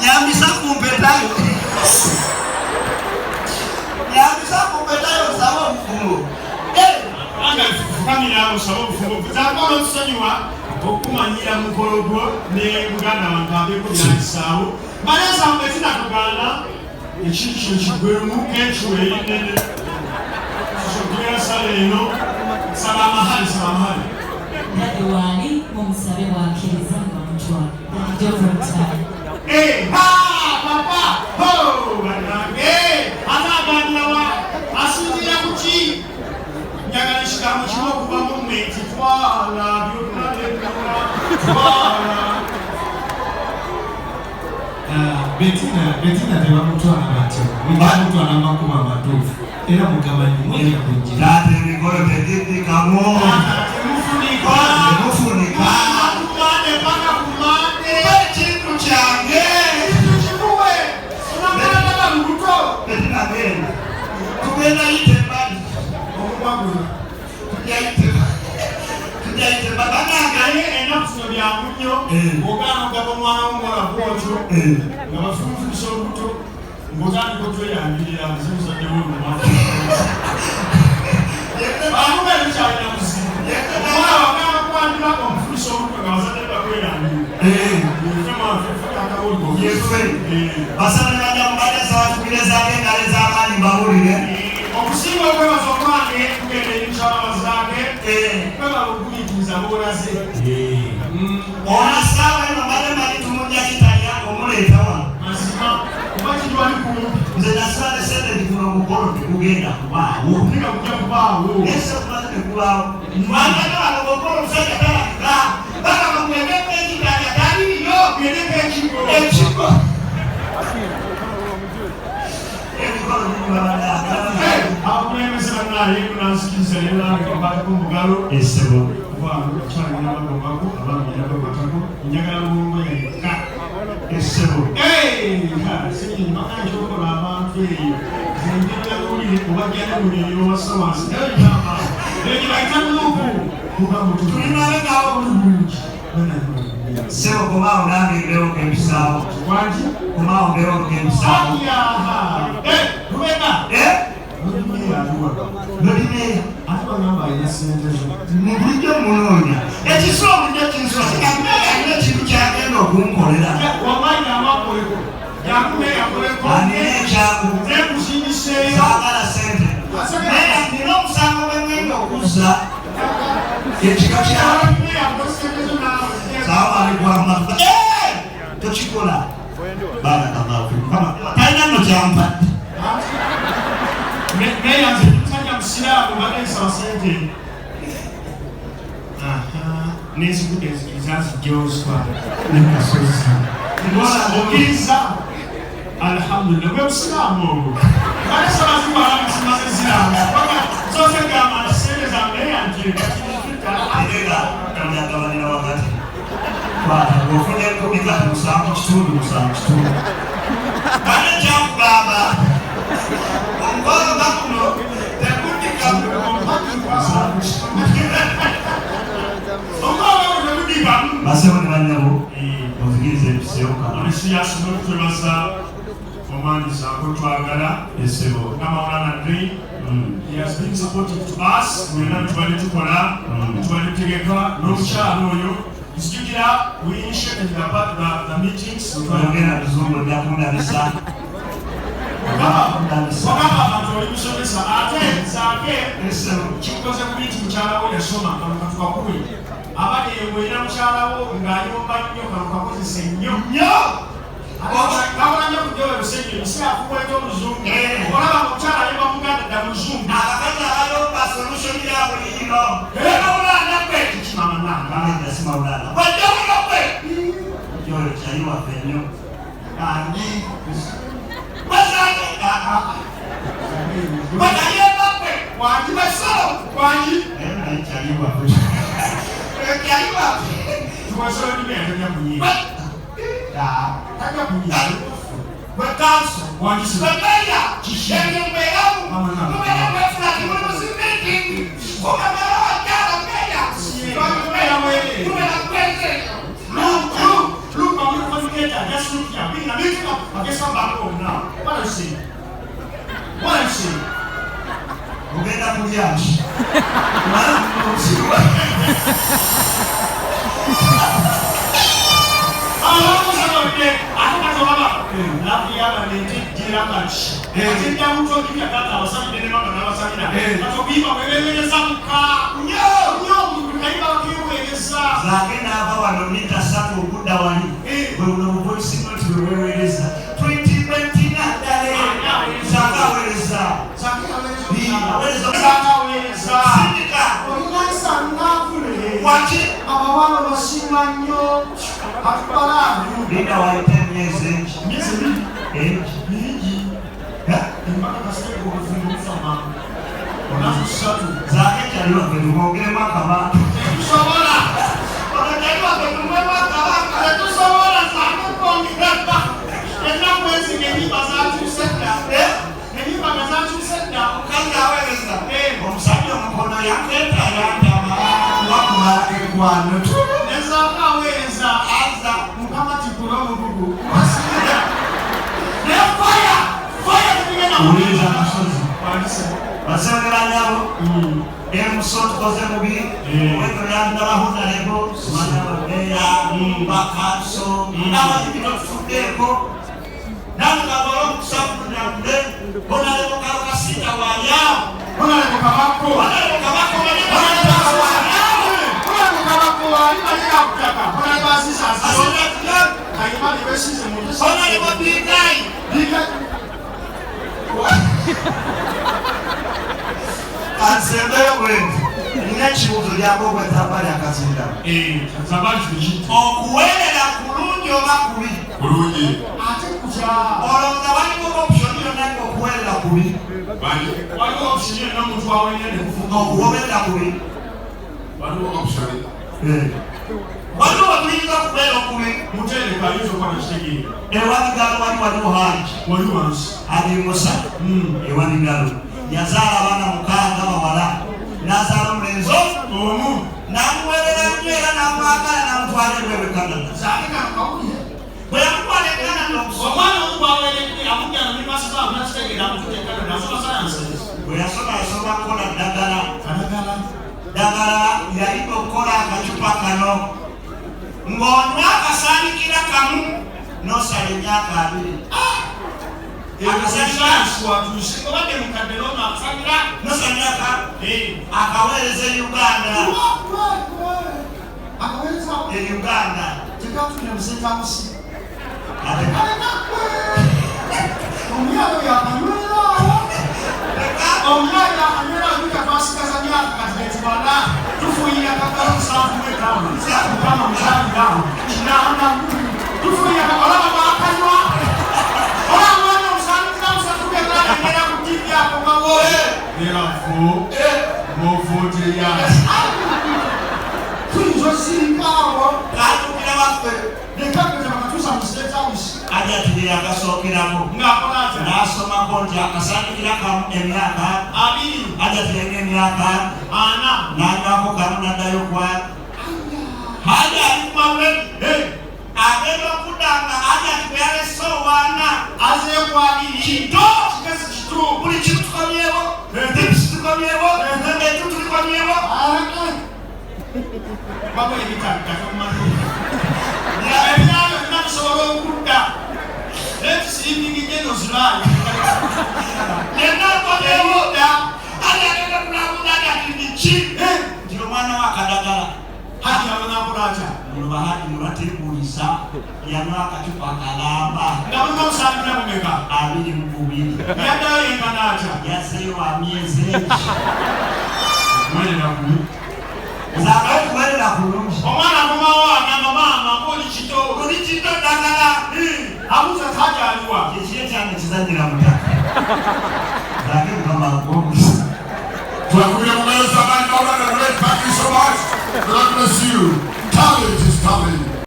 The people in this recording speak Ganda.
Nyambisa kumpetayo. Nyambisa kumpetayo sawa mfumo. Anga family yabo sawa mfumo. Zakolo nsonyiwa okumanyira mukologo ne muganda wantu abeko byasawo. Baleza mbezina kugana ekintu kigwemu kenchuwe inene. Shukuya saleno salama hali. Wali mumusabe wakiriza mutwa. Papa! Ho! Anaganawa asindira kuki nyagalishika mu kimo kuva mu mmeti twala Betina tewa mutwana batyo. Mutwana makuma matufu. Era mugabanyi mwere kujja. Date mikolo tegiti kamo. Mufunika. Kumane paka kumane. Chintu change. Chikuwe. Unamana mbuto. Betina genda. Tugenda itembali. Okubagula. Tujaite babananga enafuno bya munyo ogana ngabo mwana w'omuwala bwotyo nga bafunfumisa olubuto ng'otandika otweyambirira nzimusajja w'olumafu bamuba ebikyalina muzibu omwana wagamba kwandira omufumisa olubuto nga bazadde bakweyambirira basana bajja mubaleza batukirezako engalo ez'amaanyi mbawulire okusinga okwebaza okwange tugenda ebikyala zake kwebala okuyitiriza boolaze onasaawa eno balemali tumujja kitalya omuleetawa mazima kuba kirwali kumpi nze nasale sente ndifuna omukolo tekugenda kubaawo niga kujja kubaawo ese kumaze tekubaawo managala omukolo omusajja talabika bagamba mwegeko ekitalya taliyo gedeko ekigo ebikolo bibibabadaaga abakulembeze bannaye kunansikiriza nerangekabako mugalo esebo kyalinabagombako abanginabagotako njagala mulungu yekka esebo sinyimakankyokola abantu eyo zenjagalaulire obajjanewulire obasawansi nayoyama egibaita muluku tulinabekawo bulungi sebo kumaawo nangeewo kembisaawo wangi kumaawo ngewo kembisaawo lubeka nolimeya ate bagamba alina sente zo mubulijjo munoonya ekisoo bulijjo kinsoo alina ekintu kyagenda okunkolera wamanyi amakoleko yakumeyakoleko anina ekyaku nekusindiseeyo saagala sente naye nina omusango gwengenda okuzza ekika kyawe sawaalikwamaka tokikola banakamaaukama talina no kyampadde neyanze musajja musiraamu banesaba sente nezigude ezikiriza zijoswa nekasozi okiriza alhamdulillah gwe musiraamu ogwo banesaba ziwalamusimaze ziraamu zose gamba nti sente zange yagabanira wakati ofunye enkumi musanvu kitundu bane kyakugamba omukolo gakuno tekudikamu basebo ne banyabo ozikiriza ebiseewo nsiyasoma okutwebaza omwandisaako twagala esebo Maulana Dre he has been supportive to us mwena tubali tukola tubali tutegeka n'omukyalo oyo nzijukira we initiated the meetings twogera luzungu ojjakundabisa wagamba abantu oli musomesa ate zaake kikoze kubiti mukyalawo yasoma kano katukakuwe abali ebwera mukyalawo ng'ayomba nnyo kano kakozesa ennyo kabona nnyo kujowe lusenyo isi akukweta omuzungu olaba mukyala ayomba muganda dda muzungu abakazi abalomba solution yabuliyino maulana kwe kikimamananga simawulana bajjawulo kwe jole kyali waffe nnyo ani bakayembakwe wangi basolo wangi kyali waffe kyali waffe tuwasolo nimeyatajja munyiga tajja munyiga bwekanso wangi bemeya ebyembeeramu mumenya mwefulaki muli musimenti kukamera wajjala meya meya mwere kumera kweze look, I'm not communicating. I just look here. lifting up. I guess I'm back home now. What are you saying? What are you saying? Ugenda kulyashi. Zagenda aba wano mita 3 okudda wali bwe buno buvoisi noti bwe weewereza 2020 naddale zakaweereza waki abawala basinga nnyo atubalamu linda waite myezi mingi embaka kasiteko obuzunguzama onazusatu zake kyaliwo twetumwongeremu akabantu tetusobola onokyaliwo twetumwemu akabanga tetusobola zakukwongerako ennaku ezinga enyimba zakyuse dda enyimba nga zakyuse dda omukazi aweereza omusajja omukono yakeetayantama wakuma eggwano nezaako aweereza aza mukama tikula omugugu wasiira naye faya tebigenda owuliriza akasozi wandise basemeranyabo emuso tukoze mubi oweko yandalaho nalego simanababeera bakanso abazibito tutuddeeko nangagala okusafunamule bonaleko kalokasita walyawo onaleko kabako onaleko bigayi kansembewe nina ekibuuzo lyako gwetaba lyakazinda okuweerera kulungi oba kubi bulungi ate kutya olowooza waliwo option yonna okuweerera kubi waliwo option yonna omuntu aweerera kufuga okuwoberera kubi waliwo option waliwo tuyinza okubeera okubi mutereka ayinza okwana kitegeera ewanigalo waliwo hangi wali wansi ali musa ewanigalo yazaala abaana 6 bawala n'azaala omulenzi omu n'amuweerera nnyo era n'amwagala n'amutwala ebwewe Canada zaakekakawulire bwe yamutwala e Canada omwana omu bwaweeredde amujjana mibasaba nakitegeera amututeekano nasoma sayansi bwe yasoma kukola ddagala ddagala yayiga okukola akacupa kano ng'onywa akasaanikira kamu n'osala emyaka 2 watuuse obadde mukadde n'ono akasanira nosanyaka akaweereza Uganda Uganda tekatunya musetamusi ate omuyalo yakanywerawo omuyalo yakanywerawo tukatwasigaza myaka kati getubala tufuuyira kakalo 75 mukama mukyalirawo kinana tufuuyira olaba bakanywa olaba mwana omusanikiza musatugenda engera ku tivi akomawo era movoteya tuyinza osinkaawo katukira waffe nekageza bakatuusa mu state house ajatire akasookeramu ng'akola atya n'asomako nti akasaanikira kamu emyaka 2 ajatire ng'emyaka 4 n'anywako kamu n'addayo kwa haja ali kumawule agenda okudanga ajati bwe yalese owaana azeekwabiri kito kigezi kitu buli kimu tukomyewo dipsi tukomyewo etu tulikomyewo wabwe ebitagatatomatu ebyalo byonna bisobola okudda netusimbingije nozulayo yenna akomyewo ali agenda kulabuda ati ati biki nti omwana wa kadagala hati yabonakola atya mulubahati mubatekulisa yanwa akacupa kalamba nga mulina omusambira mumeka 22 yaddayo yenkana atya yazeewa myezi egi werera kulu zaba okuweerera kulungi omwana akomawo agamba maama ngoli kito oli kito ddagala abuuza takyaliwa kyekiye kyange kizanyira mutaka zage mukama obusi twakubira mu meeza abandi bawulana great thank you so much God bless you talent is talent